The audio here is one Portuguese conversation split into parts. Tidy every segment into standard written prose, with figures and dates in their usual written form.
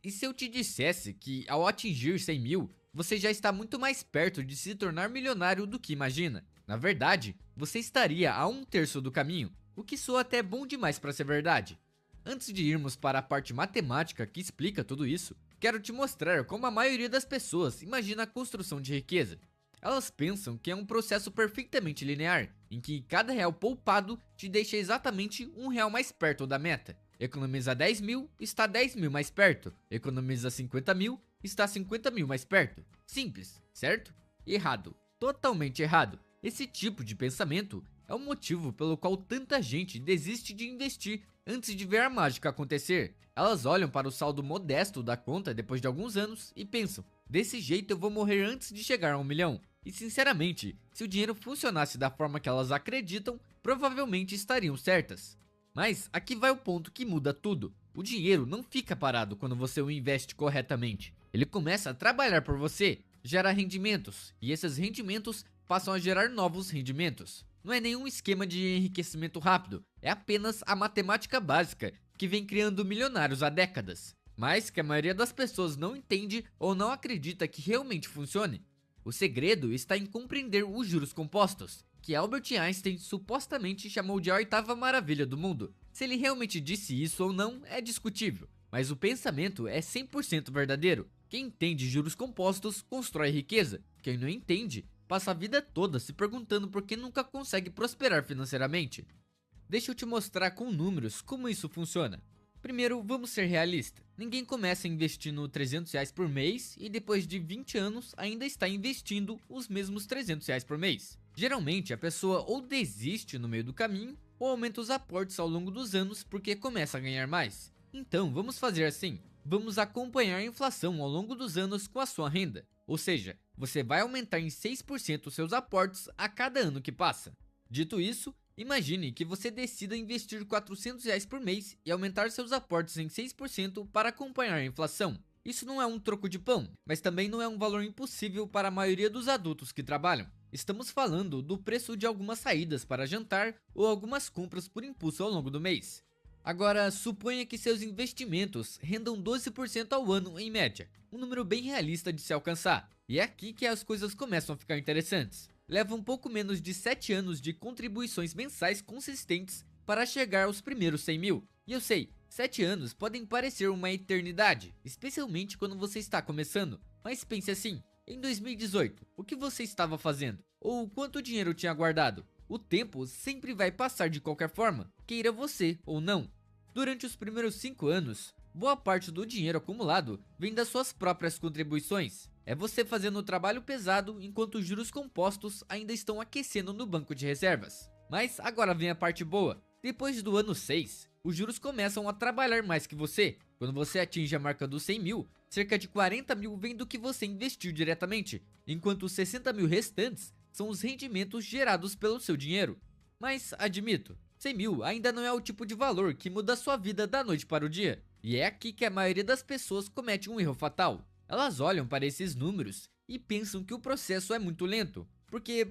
e se eu te dissesse que ao atingir 100 mil, você já está muito mais perto de se tornar milionário do que imagina? Na verdade, você estaria a um terço do caminho, o que soa até bom demais para ser verdade. Antes de irmos para a parte matemática que explica tudo isso, quero te mostrar como a maioria das pessoas imagina a construção de riqueza. Elas pensam que é um processo perfeitamente linear, em que cada real poupado te deixa exatamente um real mais perto da meta. Economiza 10 mil, está 10 mil mais perto. Economiza 50 mil, está 50 mil mais perto. Simples, certo? Errado. Totalmente errado. Esse tipo de pensamento é o motivo pelo qual tanta gente desiste de investir antes de ver a mágica acontecer. Elas olham para o saldo modesto da conta depois de alguns anos e pensam: desse jeito eu vou morrer antes de chegar a 1 milhão. E sinceramente, se o dinheiro funcionasse da forma que elas acreditam, provavelmente estariam certas. Mas aqui vai o ponto que muda tudo. O dinheiro não fica parado quando você o investe corretamente. Ele começa a trabalhar por você, gera rendimentos, e esses rendimentos passam a gerar novos rendimentos. Não é nenhum esquema de enriquecimento rápido, é apenas a matemática básica que vem criando milionários há décadas, mas que a maioria das pessoas não entende ou não acredita que realmente funcione. O segredo está em compreender os juros compostos, que Albert Einstein supostamente chamou de a oitava maravilha do mundo. Se ele realmente disse isso ou não é discutível, mas o pensamento é 100% verdadeiro. Quem entende juros compostos constrói riqueza, quem não entende passa a vida toda se perguntando por que nunca consegue prosperar financeiramente. Deixa eu te mostrar com números como isso funciona. Primeiro, vamos ser realistas. Ninguém começa investindo R$ 300 por mês e depois de 20 anos ainda está investindo os mesmos R$ 300 por mês. Geralmente a pessoa ou desiste no meio do caminho ou aumenta os aportes ao longo dos anos porque começa a ganhar mais. Então vamos fazer assim, vamos acompanhar a inflação ao longo dos anos com a sua renda. Ou seja, você vai aumentar em 6% os seus aportes a cada ano que passa. Dito isso, imagine que você decida investir R$ 400 por mês e aumentar seus aportes em 6% para acompanhar a inflação. Isso não é um troco de pão, mas também não é um valor impossível para a maioria dos adultos que trabalham. Estamos falando do preço de algumas saídas para jantar ou algumas compras por impulso ao longo do mês. Agora, suponha que seus investimentos rendam 12% ao ano em média, um número bem realista de se alcançar. E é aqui que as coisas começam a ficar interessantes. Leva um pouco menos de 7 anos de contribuições mensais consistentes para chegar aos primeiros 100 mil. E eu sei, 7 anos podem parecer uma eternidade, especialmente quando você está começando. Mas pense assim, em 2018, o que você estava fazendo? Ou quanto dinheiro tinha guardado? O tempo sempre vai passar de qualquer forma, queira você ou não. Durante os primeiros 5 anos, boa parte do dinheiro acumulado vem das suas próprias contribuições. É você fazendo o trabalho pesado enquanto os juros compostos ainda estão aquecendo no banco de reservas. Mas agora vem a parte boa. Depois do ano 6, os juros começam a trabalhar mais que você. Quando você atinge a marca dos 100 mil, cerca de 40 mil vem do que você investiu diretamente, enquanto os 60 mil restantes são os rendimentos gerados pelo seu dinheiro. Mas admito, 100 mil ainda não é o tipo de valor que muda a sua vida da noite para o dia. E é aqui que a maioria das pessoas comete um erro fatal. Elas olham para esses números e pensam que o processo é muito lento. Porque,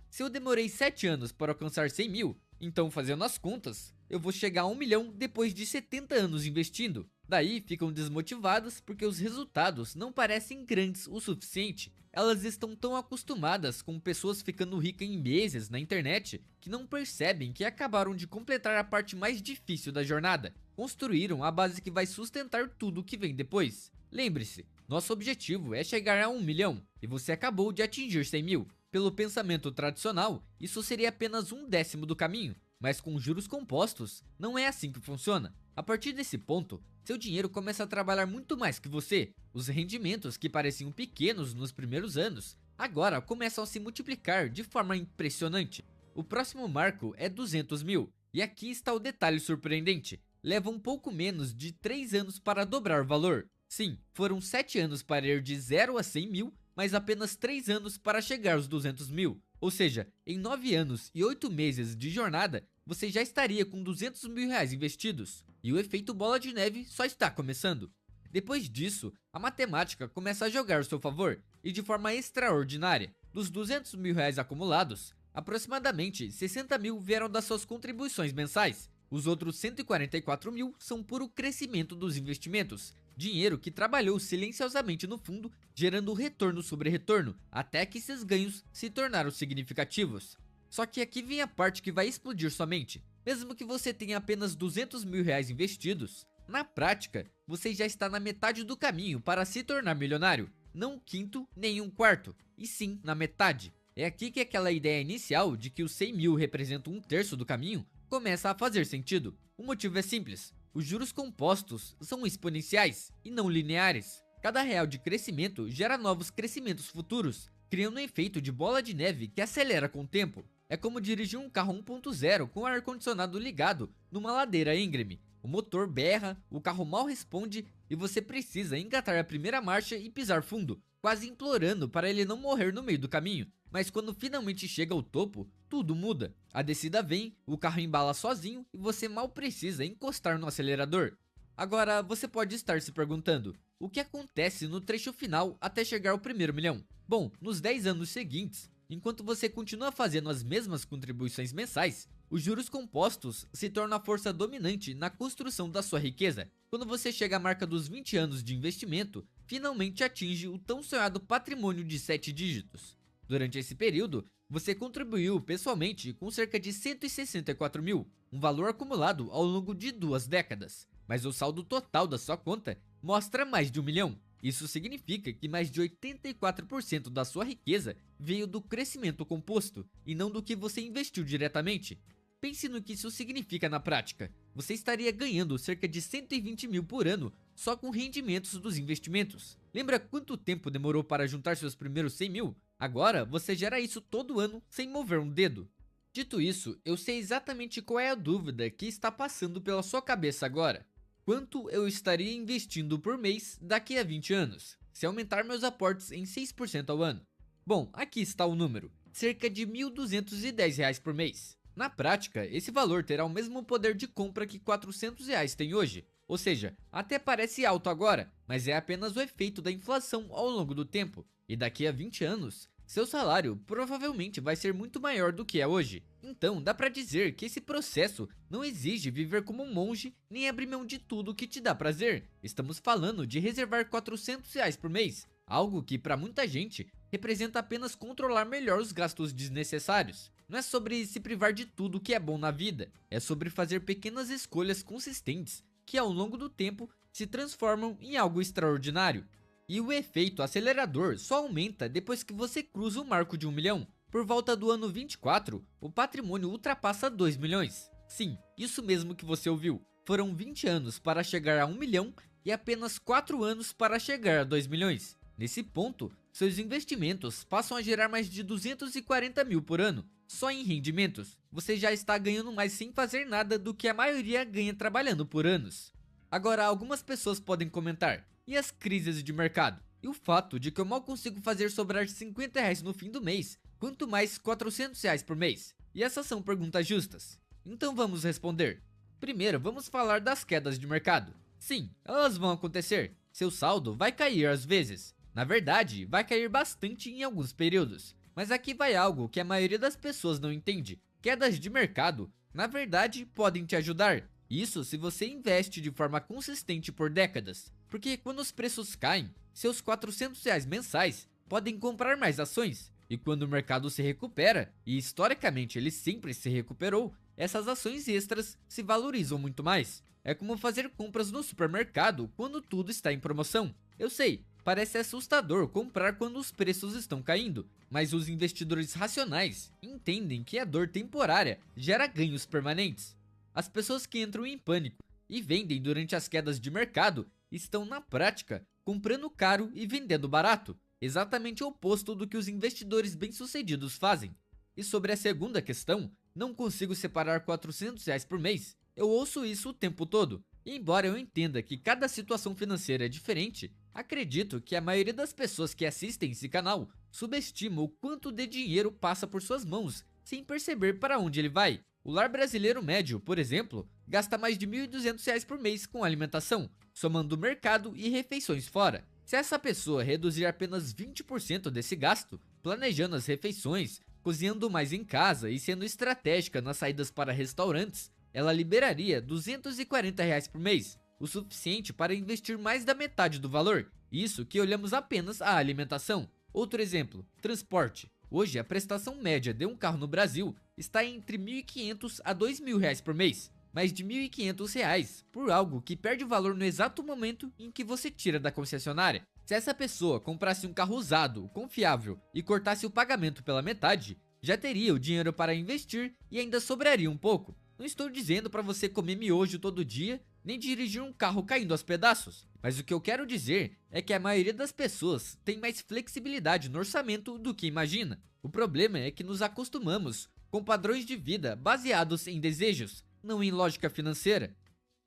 se eu demorei 7 anos para alcançar 100 mil, então fazendo as contas, eu vou chegar a 1 milhão depois de 70 anos investindo. Daí ficam desmotivadas porque os resultados não parecem grandes o suficiente. Elas estão tão acostumadas com pessoas ficando ricas em meses na internet que não percebem que acabaram de completar a parte mais difícil da jornada. Construíram a base que vai sustentar tudo o que vem depois. Lembre-se, nosso objetivo é chegar a 1 milhão e você acabou de atingir 100 mil. Pelo pensamento tradicional, isso seria apenas um décimo do caminho, mas com juros compostos, não é assim que funciona. A partir desse ponto, seu dinheiro começa a trabalhar muito mais que você. Os rendimentos que pareciam pequenos nos primeiros anos, agora começam a se multiplicar de forma impressionante. O próximo marco é 200 mil, e aqui está o detalhe surpreendente. Leva um pouco menos de 3 anos para dobrar o valor. Sim, foram 7 anos para ir de 0 a 100 mil, mas apenas 3 anos para chegar aos 200 mil. Ou seja, em 9 anos e 8 meses de jornada, você já estaria com 200 mil reais investidos. E o efeito bola de neve só está começando. Depois disso, a matemática começa a jogar ao seu favor, e de forma extraordinária. Dos 200 mil reais acumulados, aproximadamente 60 mil vieram das suas contribuições mensais. Os outros 144 mil são puro crescimento dos investimentos, dinheiro que trabalhou silenciosamente no fundo, gerando retorno sobre retorno, até que esses ganhos se tornaram significativos. Só que aqui vem a parte que vai explodir sua mente. Mesmo que você tenha apenas R$ 200.000 investidos, na prática, você já está na metade do caminho para se tornar milionário. Não um quinto, nem um quarto, e sim na metade. É aqui que aquela ideia inicial de que os 100 mil representam um terço do caminho começa a fazer sentido. O motivo é simples: os juros compostos são exponenciais e não lineares. Cada real de crescimento gera novos crescimentos futuros, criando um efeito de bola de neve que acelera com o tempo. É como dirigir um carro 1.0 com o ar-condicionado ligado numa ladeira íngreme. O motor berra, o carro mal responde e você precisa engatar a primeira marcha e pisar fundo, quase implorando para ele não morrer no meio do caminho. Mas quando finalmente chega ao topo, tudo muda. A descida vem, o carro embala sozinho e você mal precisa encostar no acelerador. Agora, você pode estar se perguntando: o que acontece no trecho final até chegar ao primeiro milhão? Bom, nos 10 anos seguintes, enquanto você continua fazendo as mesmas contribuições mensais, os juros compostos se tornam a força dominante na construção da sua riqueza. Quando você chega à marca dos 20 anos de investimento, finalmente atinge o tão sonhado patrimônio de 7 dígitos. Durante esse período, você contribuiu pessoalmente com cerca de 164 mil, um valor acumulado ao longo de 2 décadas. Mas o saldo total da sua conta mostra mais de 1 milhão. Isso significa que mais de 84% da sua riqueza veio do crescimento composto e não do que você investiu diretamente. Pense no que isso significa na prática. Você estaria ganhando cerca de 120 mil por ano só com rendimentos dos investimentos. Lembra quanto tempo demorou para juntar seus primeiros 100 mil? Agora você gera isso todo ano sem mover um dedo. Dito isso, eu sei exatamente qual é a dúvida que está passando pela sua cabeça agora. Quanto eu estaria investindo por mês daqui a 20 anos, se aumentar meus aportes em 6% ao ano? Bom, aqui está o número: cerca de R$ 1.210 por mês. Na prática, esse valor terá o mesmo poder de compra que R$ 400 tem hoje. Ou seja, até parece alto agora, mas é apenas o efeito da inflação ao longo do tempo. E daqui a 20 anos, seu salário provavelmente vai ser muito maior do que é hoje. Então dá pra dizer que esse processo não exige viver como um monge nem abrir mão de tudo que te dá prazer. Estamos falando de reservar R$ 400 por mês, algo que pra muita gente representa apenas controlar melhor os gastos desnecessários. Não é sobre se privar de tudo que é bom na vida, é sobre fazer pequenas escolhas consistentes que ao longo do tempo se transformam em algo extraordinário. E o efeito acelerador só aumenta depois que você cruza o marco de 1 milhão. Por volta do ano 24, o patrimônio ultrapassa 2 milhões. Sim, isso mesmo que você ouviu. Foram 20 anos para chegar a 1 milhão e apenas 4 anos para chegar a 2 milhões. Nesse ponto, seus investimentos passam a gerar mais de 240 mil por ano, só em rendimentos. Você já está ganhando mais sem fazer nada do que a maioria ganha trabalhando por anos. Agora, algumas pessoas podem comentar: e as crises de mercado? E o fato de que eu mal consigo fazer sobrar R$ 50 no fim do mês, quanto mais R$ 400 por mês? E essas são perguntas justas. Então vamos responder. Primeiro, vamos falar das quedas de mercado. Sim, elas vão acontecer. Seu saldo vai cair às vezes. Na verdade, vai cair bastante em alguns períodos. Mas aqui vai algo que a maioria das pessoas não entende. Quedas de mercado, na verdade, podem te ajudar. Isso se você investe de forma consistente por décadas. Porque quando os preços caem, seus R$ 400 mensais podem comprar mais ações. E quando o mercado se recupera, e historicamente ele sempre se recuperou, essas ações extras se valorizam muito mais. É como fazer compras no supermercado quando tudo está em promoção. Eu sei, parece assustador comprar quando os preços estão caindo, mas os investidores racionais entendem que a dor temporária gera ganhos permanentes. As pessoas que entram em pânico e vendem durante as quedas de mercado estão, na prática, comprando caro e vendendo barato, exatamente o oposto do que os investidores bem-sucedidos fazem. E sobre a segunda questão, não consigo separar R$ 400 por mês. Eu ouço isso o tempo todo. E embora eu entenda que cada situação financeira é diferente, acredito que a maioria das pessoas que assistem esse canal subestima o quanto de dinheiro passa por suas mãos, sem perceber para onde ele vai. O lar brasileiro médio, por exemplo, gasta mais de R$ 1.200 por mês com alimentação, somando mercado e refeições fora. Se essa pessoa reduzir apenas 20% desse gasto, planejando as refeições, cozinhando mais em casa e sendo estratégica nas saídas para restaurantes, ela liberaria R$ 240 por mês. o suficiente para investir mais da metade do valor. Isso que olhamos apenas a alimentação. Outro exemplo, transporte. Hoje a prestação média de um carro no Brasil está entre R$ 1.500 a R$ 2.000 por mês. Mais de R$ 1.500 por algo que perde valor no exato momento em que você tira da concessionária. Se essa pessoa comprasse um carro usado, confiável e cortasse o pagamento pela metade, já teria o dinheiro para investir e ainda sobraria um pouco. Não estou dizendo para você comer miojo todo dia, nem dirigir um carro caindo aos pedaços. Mas o que eu quero dizer é que a maioria das pessoas tem mais flexibilidade no orçamento do que imagina. O problema é que nos acostumamos com padrões de vida baseados em desejos, não em lógica financeira.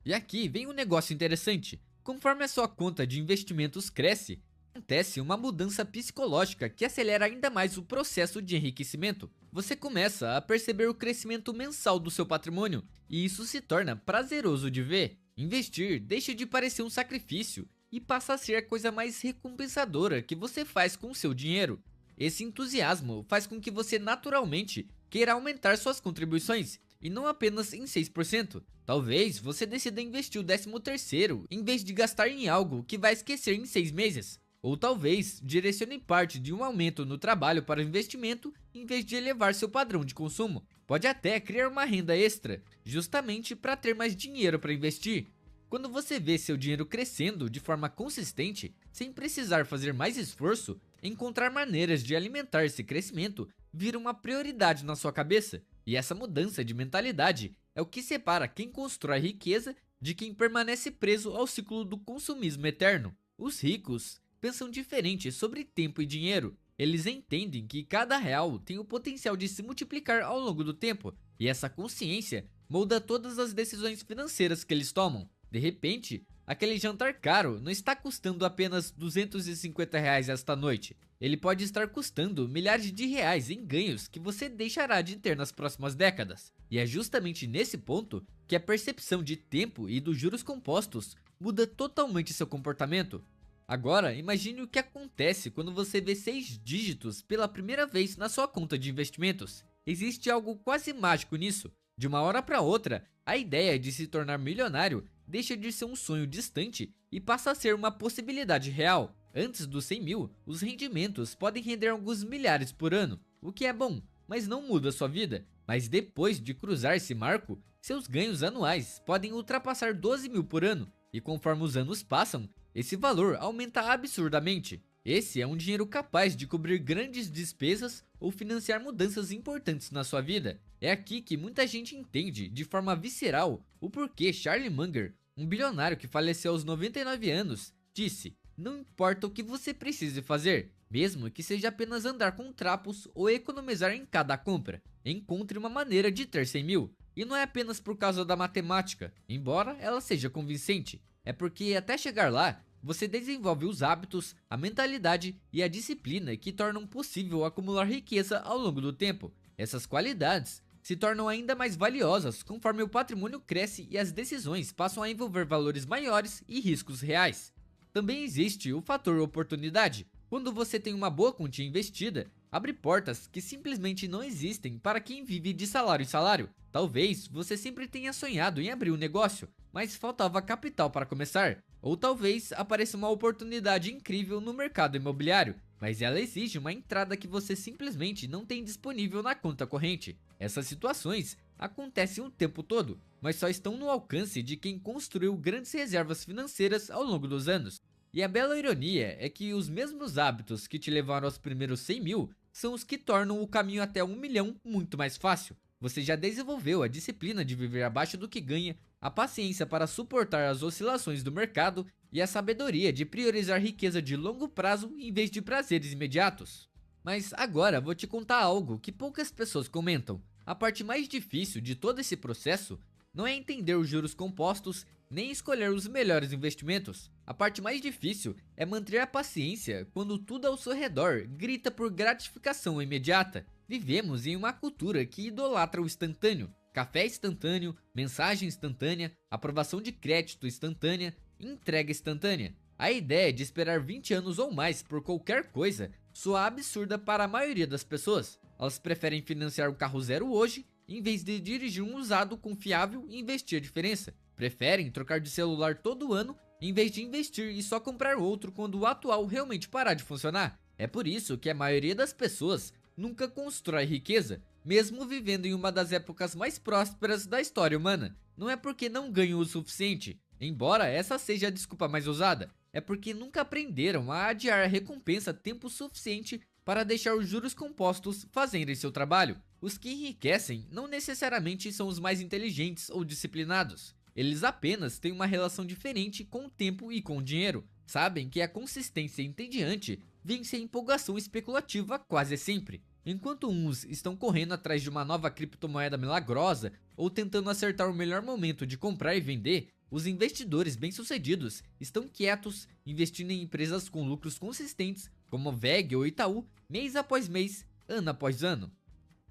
E aqui vem um negócio interessante. Conforme a sua conta de investimentos cresce, acontece uma mudança psicológica que acelera ainda mais o processo de enriquecimento. Você começa a perceber o crescimento mensal do seu patrimônio e isso se torna prazeroso de ver. Investir deixa de parecer um sacrifício e passa a ser a coisa mais recompensadora que você faz com o seu dinheiro. Esse entusiasmo faz com que você naturalmente queira aumentar suas contribuições e não apenas em 6%. Talvez você decida investir o 13º em vez de gastar em algo que vai esquecer em 6 meses. Ou talvez direcione parte de um aumento no trabalho para o investimento em vez de elevar seu padrão de consumo. Pode até criar uma renda extra, justamente para ter mais dinheiro para investir. Quando você vê seu dinheiro crescendo de forma consistente, sem precisar fazer mais esforço, encontrar maneiras de alimentar esse crescimento vira uma prioridade na sua cabeça. E essa mudança de mentalidade é o que separa quem constrói riqueza de quem permanece preso ao ciclo do consumismo eterno. Os ricos pensam diferente sobre tempo e dinheiro. Eles entendem que cada real tem o potencial de se multiplicar ao longo do tempo, e essa consciência molda todas as decisões financeiras que eles tomam. De repente, aquele jantar caro não está custando apenas R$ 250 esta noite. Ele pode estar custando milhares de reais em ganhos que você deixará de ter nas próximas décadas. E é justamente nesse ponto que a percepção de tempo e dos juros compostos muda totalmente seu comportamento. Agora, imagine o que acontece quando você vê 6 dígitos pela primeira vez na sua conta de investimentos. Existe algo quase mágico nisso. De uma hora para outra, a ideia de se tornar milionário deixa de ser um sonho distante e passa a ser uma possibilidade real. Antes dos 100 mil, os rendimentos podem render alguns milhares por ano, o que é bom, mas não muda sua vida. Mas depois de cruzar esse marco, seus ganhos anuais podem ultrapassar 12 mil por ano, e conforme os anos passam, esse valor aumenta absurdamente. Esse é um dinheiro capaz de cobrir grandes despesas ou financiar mudanças importantes na sua vida. É aqui que muita gente entende de forma visceral o porquê Charlie Munger, um bilionário que faleceu aos 99 anos, disse: "Não importa o que você precise fazer, mesmo que seja apenas andar com trapos ou economizar em cada compra, encontre uma maneira de ter 100 mil. E não é apenas por causa da matemática, embora ela seja convincente, é porque até chegar lá, você desenvolve os hábitos, a mentalidade e a disciplina que tornam possível acumular riqueza ao longo do tempo. Essas qualidades se tornam ainda mais valiosas conforme o patrimônio cresce e as decisões passam a envolver valores maiores e riscos reais. Também existe o fator oportunidade. Quando você tem uma boa quantia investida, abre portas que simplesmente não existem para quem vive de salário em salário. Talvez você sempre tenha sonhado em abrir um negócio, mas faltava capital para começar. Ou talvez apareça uma oportunidade incrível no mercado imobiliário, mas ela exige uma entrada que você simplesmente não tem disponível na conta corrente. Essas situações acontecem o tempo todo, mas só estão no alcance de quem construiu grandes reservas financeiras ao longo dos anos. E a bela ironia é que os mesmos hábitos que te levaram aos primeiros 100 mil são os que tornam o caminho até 1 milhão muito mais fácil. Você já desenvolveu a disciplina de viver abaixo do que ganha, a paciência para suportar as oscilações do mercado e a sabedoria de priorizar riqueza de longo prazo em vez de prazeres imediatos. Mas agora vou te contar algo que poucas pessoas comentam. A parte mais difícil de todo esse processo não é entender os juros compostos nem escolher os melhores investimentos. A parte mais difícil é manter a paciência quando tudo ao seu redor grita por gratificação imediata. Vivemos em uma cultura que idolatra o instantâneo. Café instantâneo, mensagem instantânea, aprovação de crédito instantânea, entrega instantânea. A ideia de esperar 20 anos ou mais por qualquer coisa soa absurda para a maioria das pessoas. Elas preferem financiar um carro zero hoje, em vez de dirigir um usado confiável e investir a diferença. preferem trocar de celular todo ano em vez de investir e só comprar outro quando o atual realmente parar de funcionar. É por isso que a maioria das pessoas nunca constrói riqueza, mesmo vivendo em uma das épocas mais prósperas da história humana. Não é porque não ganham o suficiente, embora essa seja a desculpa mais usada, é porque nunca aprenderam a adiar a recompensa tempo suficiente para deixar os juros compostos fazerem seu trabalho. Os que enriquecem não necessariamente são os mais inteligentes ou disciplinados. Eles apenas têm uma relação diferente com o tempo e com o dinheiro. Sabem que a consistência entediante vence a empolgação especulativa quase sempre. Enquanto uns estão correndo atrás de uma nova criptomoeda milagrosa ou tentando acertar o melhor momento de comprar e vender, os investidores bem-sucedidos estão quietos, investindo em empresas com lucros consistentes, como VEG ou Itaú, mês após mês, ano após ano.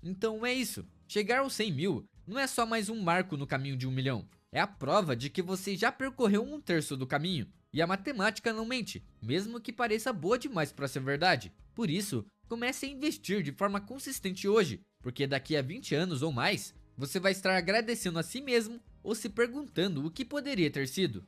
Então é isso, chegar aos 100 mil não é só mais um marco no caminho de 1 milhão, é a prova de que você já percorreu um terço do caminho. E a matemática não mente, mesmo que pareça boa demais para ser verdade. Por isso, comece a investir de forma consistente hoje, porque daqui a 20 anos ou mais, você vai estar agradecendo a si mesmo ou se perguntando o que poderia ter sido.